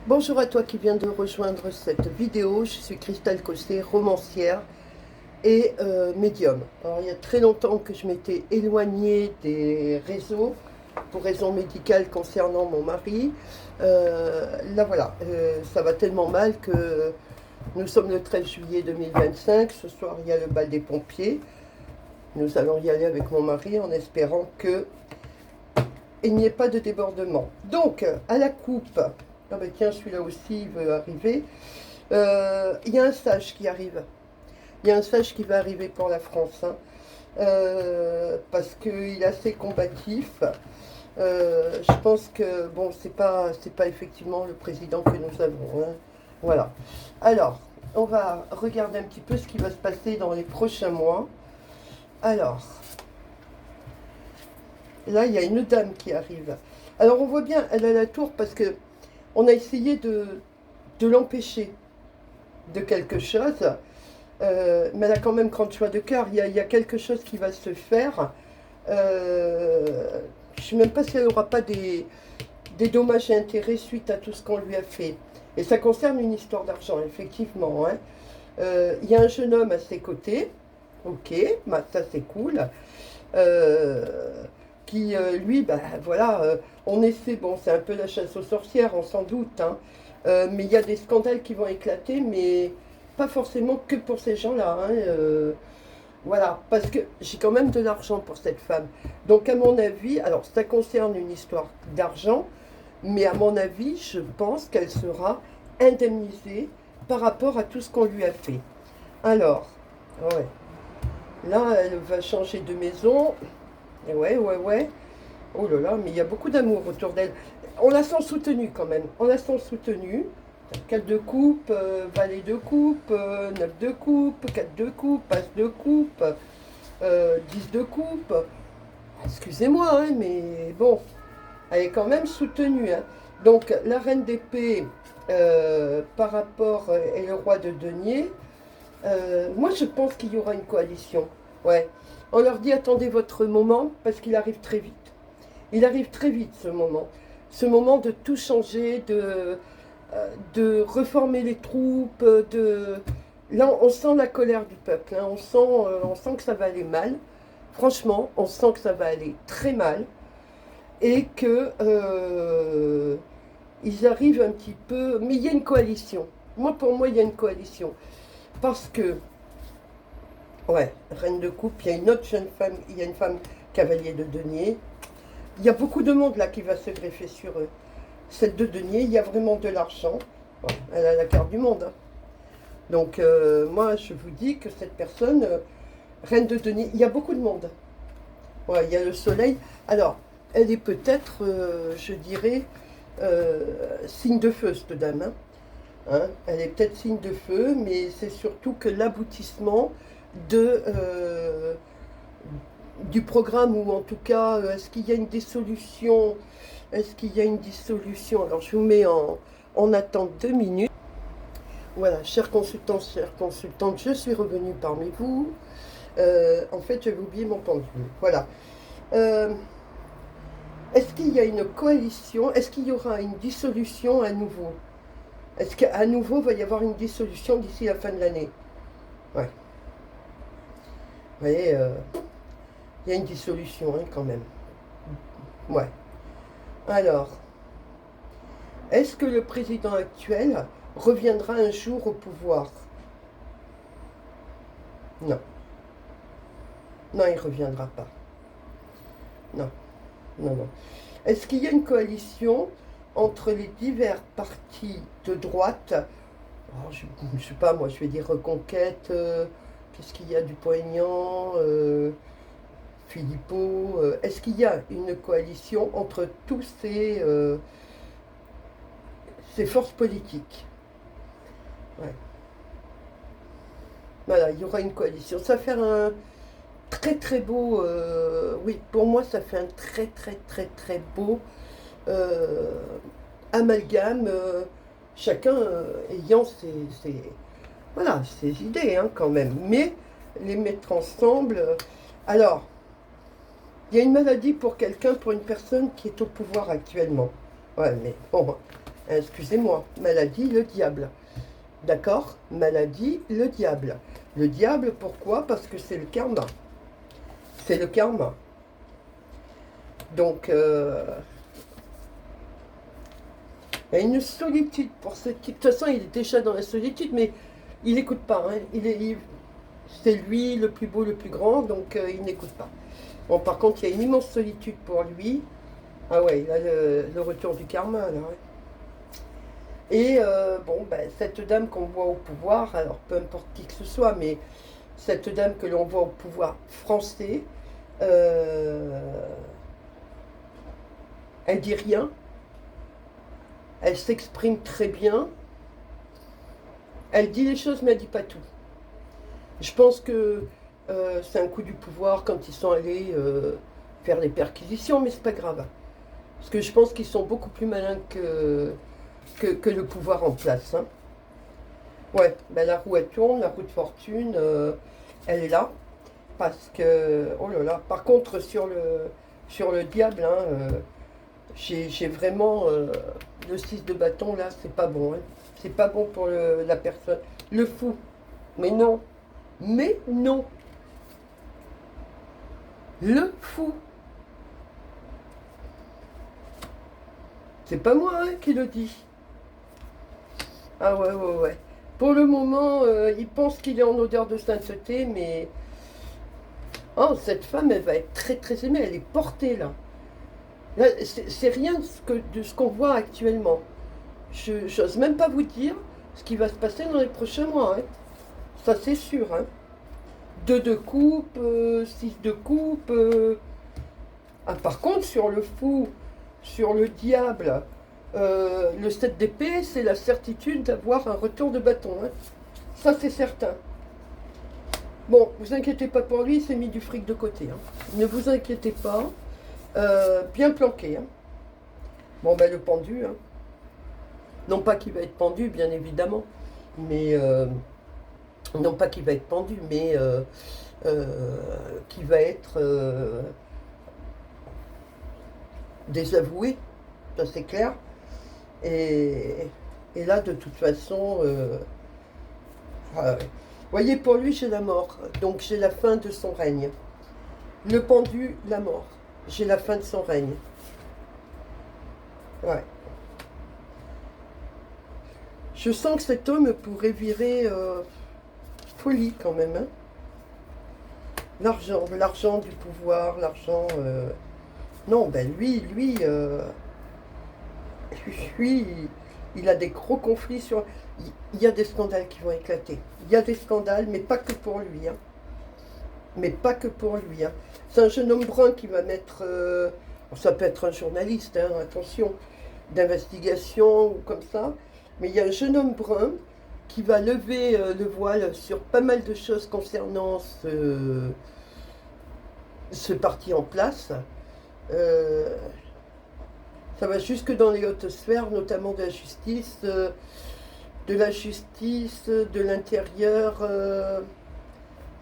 Bonjour à toi qui viens de rejoindre cette vidéo. Je suis Christelle Cossé, romancière et médium. Alors, il y a très longtemps que je m'étais éloignée des réseaux pour raisons médicales concernant mon mari. Là voilà, ça va tellement mal que nous sommes le 13 juillet 2025. Ce soir, il y a le bal des pompiers. Nous allons y aller avec mon mari en espérant que il n'y ait pas de débordement. Donc, à la coupe, ah ben tiens, celui-là aussi il veut arriver. Il y a un sage qui arrive. Il y a un sage qui va arriver pour la France, hein. Parce qu'il est assez combatif. Je pense que, bon, c'est pas effectivement le président que nous avons, hein. Voilà. Alors, on va regarder un petit peu ce qui va se passer dans les prochains mois. Alors, là, il y a une dame qui arrive. Alors, on voit bien, elle a la tour parce que on a essayé de l'empêcher de quelque chose, mais elle a quand même grand choix de cœur. Il y a quelque chose qui va se faire. Je ne sais même pas si elle n'aura pas des dommages et intérêts suite à tout ce qu'on lui a fait. Et ça concerne une histoire d'argent, effectivement, hein. Il y a un jeune homme à ses côtés, ok, bah, ça c'est cool. Qui lui, ben voilà, on essaie, bon, c'est un peu la chasse aux sorcières, on s'en doute, hein, mais il y a des scandales qui vont éclater, mais pas forcément que pour ces gens-là, hein, voilà, parce que j'ai quand même de l'argent pour cette femme. Donc à mon avis, alors ça concerne une histoire d'argent, mais à mon avis, je pense qu'elle sera indemnisée par rapport à tout ce qu'on lui a fait. Alors, ouais, là, elle va changer de maison. Et ouais. Oh là là, mais il y a beaucoup d'amour autour d'elle. On la sent soutenue quand même. On la sent soutenue. 4 de coupe, valet de coupe, 9 de coupe, 4 de coupe, as de coupe, 10 de coupe. Excusez-moi, hein, mais bon, elle est quand même soutenue, hein. Donc la reine d'épée par rapport et le roi de denier, moi je pense qu'il y aura une coalition. Ouais. On leur dit attendez votre moment parce qu'il arrive très vite. Il arrive très vite ce moment. Ce moment de tout changer, de reformer les troupes, Là, on sent la colère du peuple, hein. On sent que ça va aller mal. Franchement, on sent que ça va aller très mal. Et que ils arrivent un petit peu... Mais il y a une coalition. Pour moi, il y a une coalition. Parce que, ouais, reine de coupe, il y a une autre jeune femme, il y a une femme cavalier de denier. Il y a beaucoup de monde là qui va se greffer sur eux. Cette de denier, il y a vraiment de l'argent. Bon, elle a la carte du monde, hein. Donc, moi, je vous dis que cette personne, reine de denier, il y a beaucoup de monde. Ouais, il y a le soleil. Alors, elle est peut-être, je dirais, signe de feu, cette dame, hein. Hein, elle est peut-être signe de feu, mais c'est surtout que l'aboutissement de, du programme, ou en tout cas, est-ce qu'il y a une dissolution? Est-ce qu'il y a une dissolution? Alors, je vous mets en attente 2 minutes. Voilà, chers consultants, chères consultantes, je suis revenue parmi vous. En fait, j'avais oublié mon pendule. Voilà. Est-ce qu'il y a une coalition? Est-ce qu'il y aura une dissolution à nouveau? Est-ce qu'à nouveau, il va y avoir une dissolution d'ici la fin de l'année? Ouais. Vous voyez, il y a une dissolution, hein, quand même. Ouais. Alors, est-ce que le président actuel reviendra un jour au pouvoir? Non. Non, il ne reviendra pas. Non. Non. Est-ce qu'il y a une coalition entre les divers partis de droite? Oh, je ne sais pas, moi je vais dire Reconquête, qu'est-ce qu'il y a, Dupont-Aignan, Philippot, est-ce qu'il y a une coalition entre tous ces forces politiques? Ouais. Voilà, il y aura une coalition. Ça va faire un très beau, oui, pour moi ça fait un très beau euh, amalgame, chacun ayant voilà, ses idées, hein, quand même, mais les mettre ensemble. Alors, il y a une maladie pour quelqu'un, pour une personne qui est au pouvoir actuellement. Ouais, mais bon, Excusez-moi, maladie, le diable. D'accord? Maladie, le diable. Le diable, pourquoi? Parce que c'est le karma. C'est le karma. Donc, il y a une solitude pour ce type. De toute façon, il est déjà dans la solitude, mais il n'écoute pas. Hein. C'est lui le plus beau, le plus grand, donc il n'écoute pas. Bon, par contre, il y a une immense solitude pour lui. Ah ouais, il a le retour du karma, là. Ouais. Et bon, ben, cette dame qu'on voit au pouvoir, alors peu importe qui que ce soit, mais cette dame que l'on voit au pouvoir français, elle dit rien, elle s'exprime très bien, elle dit les choses mais elle dit pas tout. Je pense que c'est un coup du pouvoir quand ils sont allés faire les perquisitions, mais c'est pas grave. Parce que je pense qu'ils sont beaucoup plus malins que le pouvoir en place. Hein. Ouais, ben la roue elle tourne, la roue de fortune, elle est là. Parce que, oh là là, par contre sur le diable, hein, j'ai vraiment le 6 de bâton là, c'est pas bon. Hein. C'est pas bon pour la personne. Le fou. Mais non. Mais non. Le fou. C'est pas moi hein, qui le dis. Ah ouais, ouais, ouais. Pour le moment, il pense qu'il est en odeur de sainteté, mais... Oh, cette femme, elle va être très très aimée, elle est portée là. Là, c'est rien de ce qu'on voit actuellement. Je n'ose même pas vous dire ce qui va se passer dans les prochains mois. Hein. Ça, c'est sûr. Hein. 2 de coupe, 6 de coupe. Ah, par contre, sur le fou, sur le diable, le 7 d'épée, c'est la certitude d'avoir un retour de bâton. Hein. Ça, c'est certain. Bon, vous inquiétez pas pour lui, il s'est mis du fric de côté. Hein. Ne vous inquiétez pas. Bien planqué. Hein. Bon, ben le pendu. Hein. Non pas qu'il va être pendu, bien évidemment. Mais... non pas qu'il va être pendu, mais qu'il va être désavoué. Ça, c'est clair. Et là, de toute façon... voyez, pour lui, j'ai la mort. Donc, j'ai la fin de son règne. Le pendu, la mort. J'ai la fin de son règne. Ouais. Je sens que cet homme pourrait virer folie quand même. Hein. L'argent du pouvoir, l'argent... Non, ben lui, il a des gros conflits sur... Il y a des scandales qui vont éclater. Il y a des scandales, mais pas que pour lui. Hein. Mais pas que pour lui. Hein. C'est un jeune homme brun qui va mettre... ça peut être un journaliste, hein, attention, d'investigation ou comme ça. Mais il y a un jeune homme brun qui va lever le voile sur pas mal de choses concernant ce parti en place. Ça va jusque dans les hautes sphères, notamment de la justice, de l'intérieur.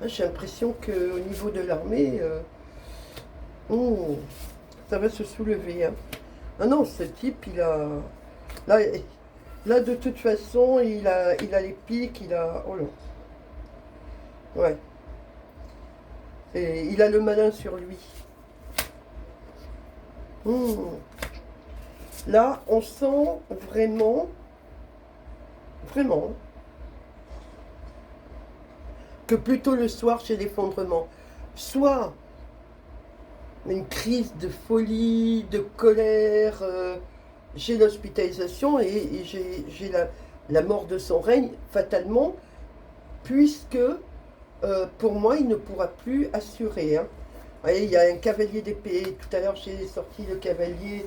J'ai l'impression qu'au niveau de l'armée, ça va se soulever. Hein. Ah non, ce type, il a... Là, de toute façon, il a les pics, il a... Oh là. Ouais. Et il a le malin sur lui. Là, on sent vraiment, que plutôt le soir, j'ai l'effondrement. Soit une crise de folie, de colère, j'ai l'hospitalisation et j'ai la mort de son règne, fatalement, puisque pour moi, il ne pourra plus assurer. Hein. Vous voyez, il y a un cavalier d'épée. Tout à l'heure, j'ai sorti le cavalier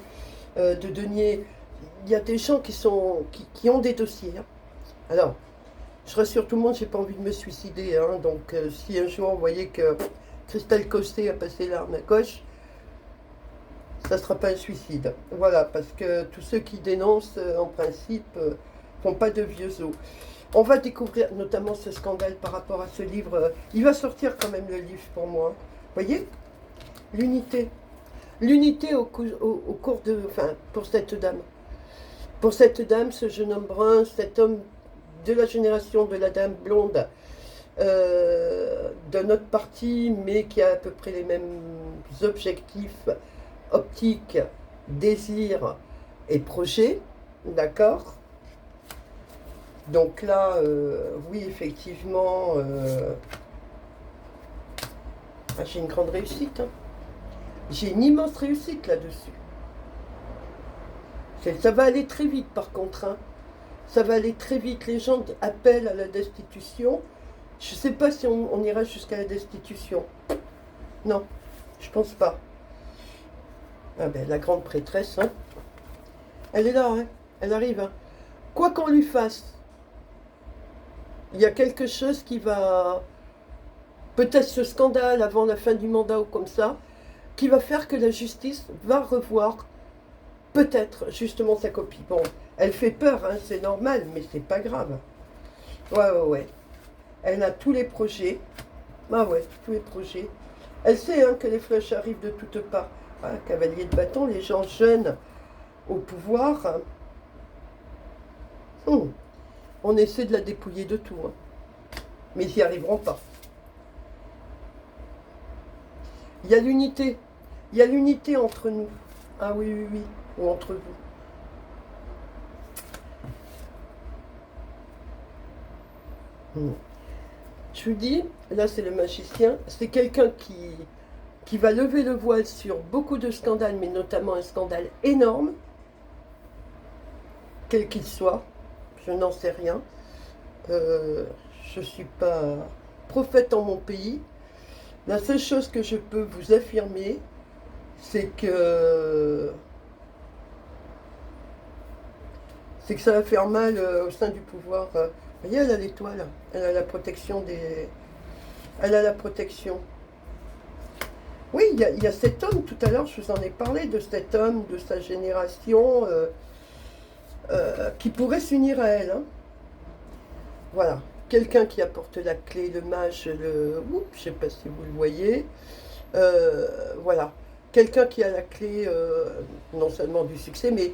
de denier. Il y a des gens qui ont des dossiers. Hein. Alors, je rassure tout le monde, j'ai pas envie de me suicider. Hein. Donc, si un jour, vous voyez que Christelle Cosset a passé l'arme à gauche, ça ne sera pas un suicide. Voilà, parce que tous ceux qui dénoncent, en principe, font pas de vieux os. On va découvrir notamment ce scandale par rapport à ce livre. Il va sortir quand même le livre pour moi. Vous voyez? L'unité. L'unité au cours de... Enfin, pour cette dame. Pour cette dame, ce jeune homme brun, cet homme de la génération de la dame blonde, d'un autre parti, mais qui a à peu près les mêmes objectifs, optiques, désirs et projets, d'accord? Donc là, oui, effectivement, j'ai une grande réussite, hein. J'ai une immense réussite là-dessus. Ça va aller très vite par contre, hein. Ça va aller très vite. Les gens appellent à la destitution. Je ne sais pas si on ira jusqu'à la destitution. Non, je pense pas. Ah ben, la grande prêtresse, hein. Elle est là, hein. Elle arrive, hein. Quoi qu'on lui fasse, il y a quelque chose qui va... Peut-être ce scandale avant la fin du mandat ou comme ça, qui va faire que la justice va revoir peut-être justement sa copie. Bon, elle fait peur, hein, c'est normal, mais c'est pas grave. Ouais, ouais, ouais. Elle a tous les projets. Ah ouais, tous les projets. Elle sait hein, que les flèches arrivent de toutes parts. Ah, cavalier de bâton, les gens jeunes au pouvoir. On essaie de la dépouiller de tout. Hein. Mais ils n'y arriveront pas. Il y a l'unité. Il y a l'unité entre nous. Ah oui, oui, oui. Ou entre vous. Je vous dis, là c'est le magicien, c'est quelqu'un qui va lever le voile sur beaucoup de scandales, mais notamment un scandale énorme, quel qu'il soit, je n'en sais rien. Je ne suis pas prophète en mon pays. La seule chose que je peux vous affirmer, c'est que ça va faire mal au sein du pouvoir. Vous voyez, elle a l'étoile, elle a la protection des... Elle a la protection. Oui, il y a cet homme, tout à l'heure je vous en ai parlé, de cet homme, de sa génération, qui pourrait s'unir à elle. Hein. Voilà, quelqu'un qui apporte la clé, le mage, le... Oups, je ne sais pas si vous le voyez. Voilà, quelqu'un qui a la clé, non seulement du succès, mais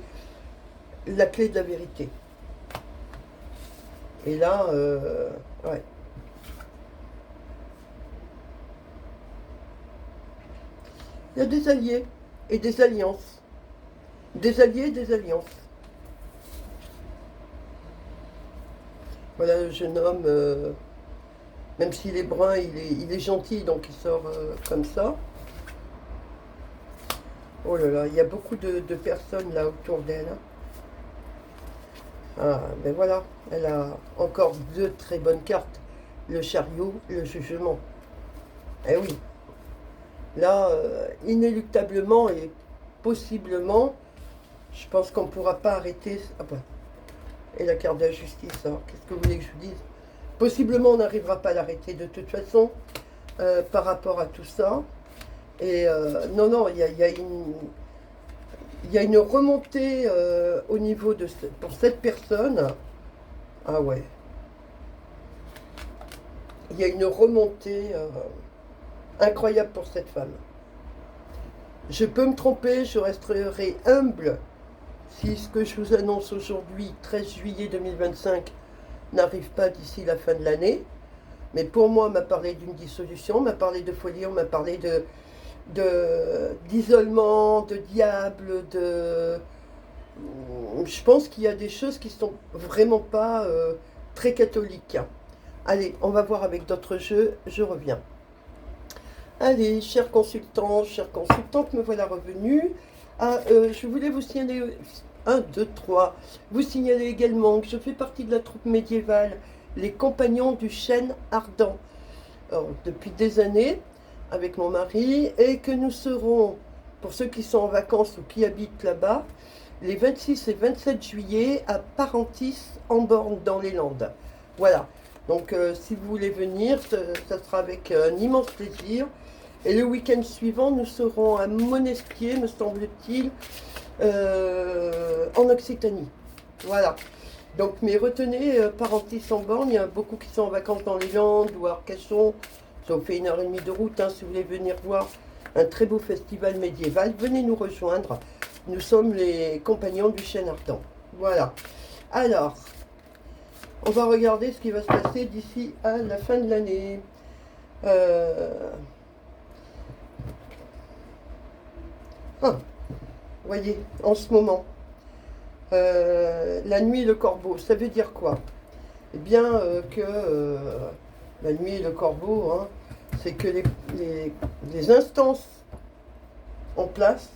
la clé de la vérité. Et là, ouais. Il y a des alliés et des alliances. Des alliés et des alliances. Voilà le jeune homme, même s'il est brun, il est gentil, donc il sort comme ça. Oh là là, il y a beaucoup de personnes là autour d'elle. Hein. Ah, ben voilà, elle a encore deux très bonnes cartes. Le chariot, le jugement. Eh oui, là, inéluctablement et possiblement, je pense qu'on ne pourra pas arrêter... Ah ben, et la carte de la justice, alors qu'est-ce que vous voulez que je vous dise? Possiblement, on n'arrivera pas à l'arrêter de toute façon, par rapport à tout ça. Et non, non, il y a une remontée au niveau de... Pour cette personne, ah ouais, il y a une remontée incroyable pour cette femme. Je peux me tromper, je resterai humble si ce que je vous annonce aujourd'hui, 13 juillet 2025, n'arrive pas d'ici la fin de l'année. Mais pour moi, on m'a parlé d'une dissolution, on m'a parlé de folie, on m'a parlé d'isolement, de diable, de... Je pense qu'il y a des choses qui sont vraiment pas très catholiques. Allez, on va voir avec d'autres jeux, je reviens. Allez, chers consultants, chères consultantes, me voilà revenu. Ah, je voulais vous signaler, 1, 2, 3, vous signaler également que je fais partie de la troupe médiévale Les Compagnons du Chêne Ardent. Alors, depuis des années, avec mon mari, et que nous serons, pour ceux qui sont en vacances ou qui habitent là-bas, les 26 et 27 juillet à Parentis, en Borne, dans les Landes. Voilà, donc si vous voulez venir, ça sera avec un immense plaisir. Et le week-end suivant, nous serons à Monesquier, me semble-t-il, en Occitanie. Voilà. Donc, mais retenez, Parentis en Borne, il y a beaucoup qui sont en vacances dans les Landes ou à Arcachon. Ça vous fait 1h30 de route, hein, si vous voulez venir voir un très beau festival médiéval. Venez nous rejoindre. Nous sommes les compagnons du Chêne Ardent. Voilà. Alors, on va regarder ce qui va se passer d'ici à la fin de l'année. Vous voyez, en ce moment, la nuit, le corbeau, ça veut dire quoi? Eh bien, la nuit, le corbeau, hein, c'est que les instances en place,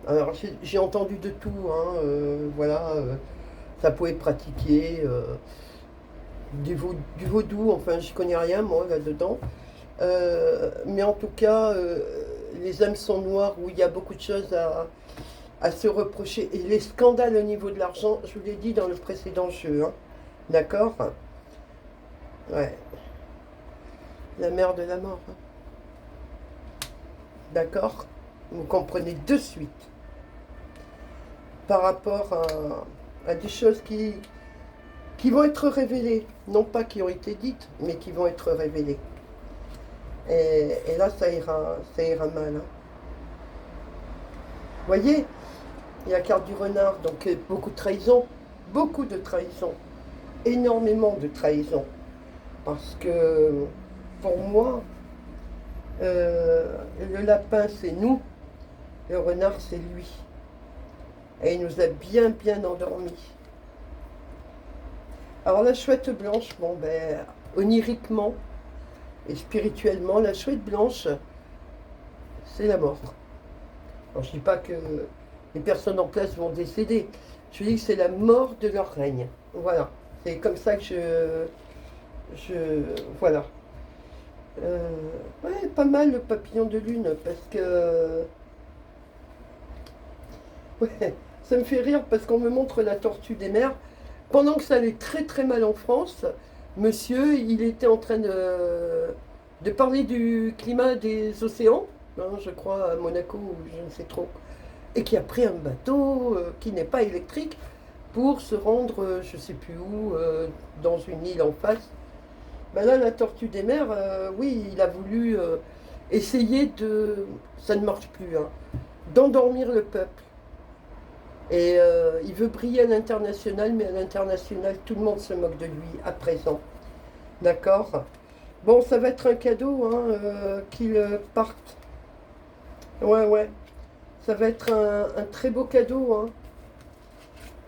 alors j'ai entendu de tout, hein, voilà, ça pouvait pratiquer du vaudou, enfin, je connais rien, moi, là-dedans. Mais en tout cas, les hameçons noirs où il y a beaucoup de choses à se reprocher. Et les scandales au niveau de l'argent, je vous l'ai dit dans le précédent jeu, hein. D'accord? Ouais. La mère de la mort, hein. D'accord? Vous comprenez de suite. Par rapport à des choses qui vont être révélées. Non pas qui ont été dites, mais qui vont être révélées. Et là, ça ira mal, hein. Vous voyez, il y a la carte du renard, donc beaucoup de trahison, énormément de trahison. Parce que pour moi, le lapin c'est nous, le renard c'est lui. Et il nous a bien endormis. Alors la chouette blanche, bon ben, oniriquement et spirituellement, la chouette blanche, c'est la mort. Alors je dis pas que les personnes en place vont décéder. Je dis que c'est la mort de leur règne. Voilà. C'est comme ça que voilà. Ouais, pas mal le papillon de lune, parce que... Ouais, ça me fait rire, parce qu'on me montre la tortue des mers. Pendant que ça allait très mal en France, monsieur, il était en train de parler du climat des océans, hein, je crois à Monaco, ou je ne sais trop, et qui a pris un bateau qui n'est pas électrique pour se rendre, je ne sais plus où, dans une île en face. Ben là, la tortue des mers, oui, il a voulu essayer de, ça ne marche plus, hein, d'endormir le peuple. Et il veut briller à l'international, mais à l'international, tout le monde se moque de lui à présent. D'accord? Bon, ça va être un cadeau, hein, qu'il parte. Ouais. Ça va être un très beau cadeau, hein.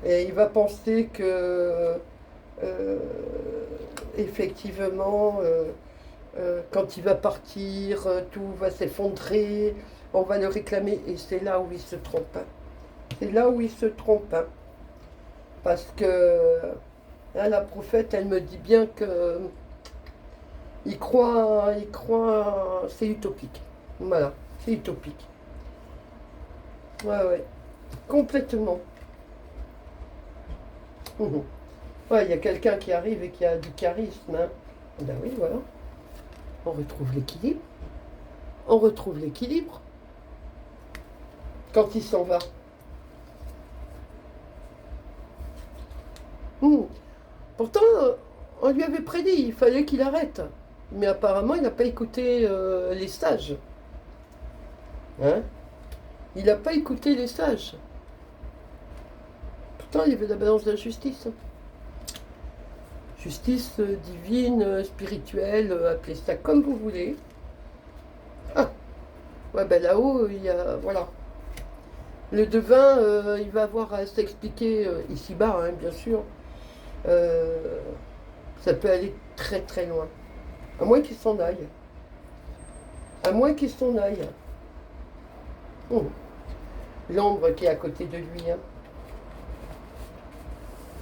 Et il va penser que, euh, effectivement, quand il va partir, tout va s'effondrer, on va le réclamer. Et c'est là où il se trompe, hein. C'est là où il se trompe, hein. Parce que hein, la prophète, elle me dit bien que c'est utopique. Voilà, c'est utopique. Ouais, complètement. Mhm. Ouais, il y a quelqu'un qui arrive et qui a du charisme, hein. Ben oui, voilà. On retrouve l'équilibre. On retrouve l'équilibre quand il s'en va. Mhm. Pourtant, on lui avait prédit, il fallait qu'il arrête. Mais apparemment, il n'a pas écouté les sages. Hein? Il n'a pas écouté les sages. Pourtant, il y avait la balance de la justice, hein. Justice divine, spirituelle, appelez ça comme vous voulez. Ah, ouais, ben là-haut, il y a. Voilà. Le devin, il va avoir à s'expliquer ici-bas, hein, bien sûr. Euh, Ça peut aller très loin. À moins qu'il s'en aille. À moins qu'il s'en aille. Oh. L'ombre qui est à côté de lui, hein.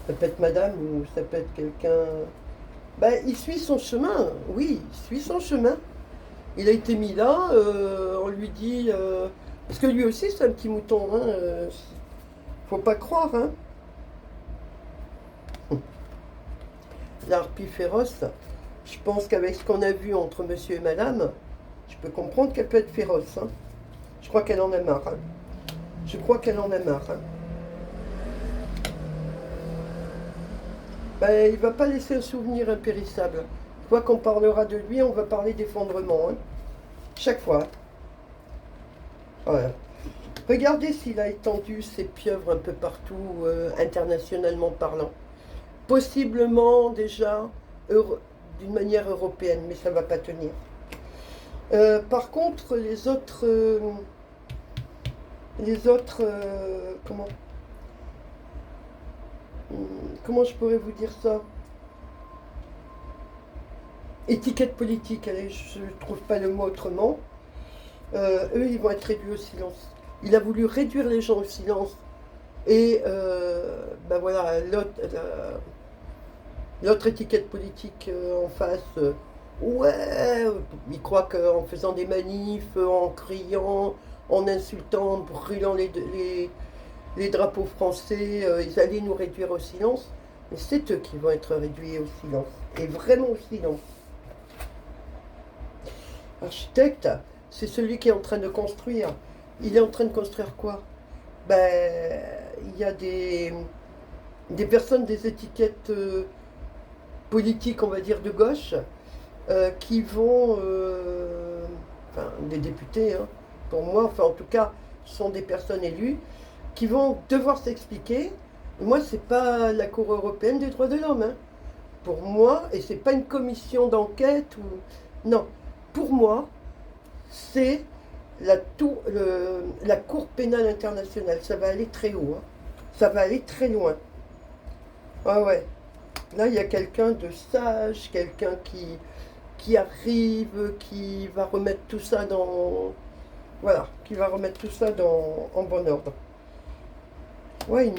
Ça peut être madame ou ça peut être quelqu'un. Ben, il suit son chemin. Oui, il suit son chemin. Il a été mis là. On lui dit. Parce que lui aussi, c'est un petit mouton, hein. Faut pas croire, hein. La harpie féroce. Je pense qu'avec ce qu'on a vu entre monsieur et madame, je peux comprendre qu'elle peut être féroce, hein. Je crois qu'elle en a marre, hein. Je crois qu'elle en a marre, hein. Ben, il ne va pas laisser un souvenir impérissable. Quoi qu'on parlera de lui, on va parler d'effondrement, hein. Chaque fois, hein. Voilà. Regardez s'il a étendu ses pieuvres un peu partout, internationalement parlant. Possiblement déjà d'une manière européenne, mais ça ne va pas tenir. Par contre, comment, comment je pourrais vous dire ça? Étiquette politique, allez, je ne trouve pas le mot autrement. Eux, ils vont être réduits au silence. Il a voulu réduire les gens au silence. Et ben voilà, l'autre étiquette politique en face, ouais, il croit qu'en faisant des manifs, en criant, en insultant, en brûlant les drapeaux français, ils allaient nous réduire au silence. Mais c'est eux qui vont être réduits au silence. Et vraiment au silence. Architecte, c'est celui qui est en train de construire. Il est en train de construire quoi? Ben, il y a des personnes, des étiquettes politiques, on va dire, de gauche, qui vont, enfin, des députés, hein, pour moi, enfin, en tout cas, sont des personnes élues, qui vont devoir s'expliquer. Moi, c'est pas la Cour européenne des droits de l'homme, hein. Pour moi, et c'est pas une commission d'enquête ou non. Pour moi, c'est la Cour pénale internationale. Ça va aller très haut, hein. Ça va aller très loin. Ah ouais. Là, il y a quelqu'un de sage, quelqu'un qui arrive, qui va remettre tout ça dans... Voilà, qui va remettre tout ça en bon ordre. Ouais,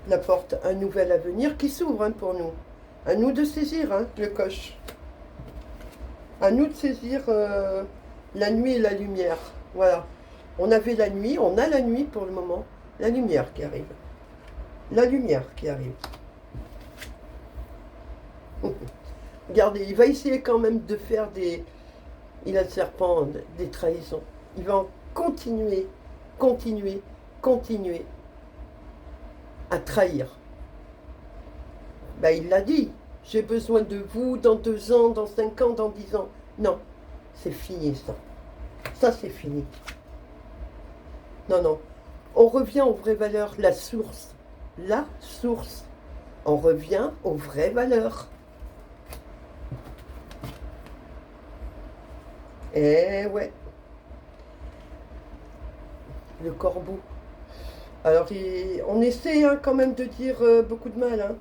la porte, un nouvel avenir qui s'ouvre, hein, pour nous. À nous de saisir, hein, le coche. À nous de saisir la nuit et la lumière. Voilà. On avait la nuit, on a la nuit pour le moment. La lumière qui arrive. La lumière qui arrive. Regardez, il va essayer quand même de faire des... Il a le serpent, des trahisons. Il va en continuer, continuer, continuer à trahir. Ben, il l'a dit. J'ai besoin de vous dans 2 ans, dans 5 ans, dans 10 ans. Non, c'est fini ça. Ça, c'est fini. Non, non. On revient aux vraies valeurs, la source. La source. On revient aux vraies valeurs. Eh ouais. Le corbeau. Alors, on essaie, hein, quand même de dire beaucoup de mal, hein.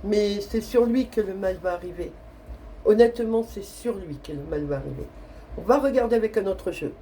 Mais c'est sur lui que le mal va arriver. Honnêtement, c'est sur lui que le mal va arriver. On va regarder avec un autre jeu.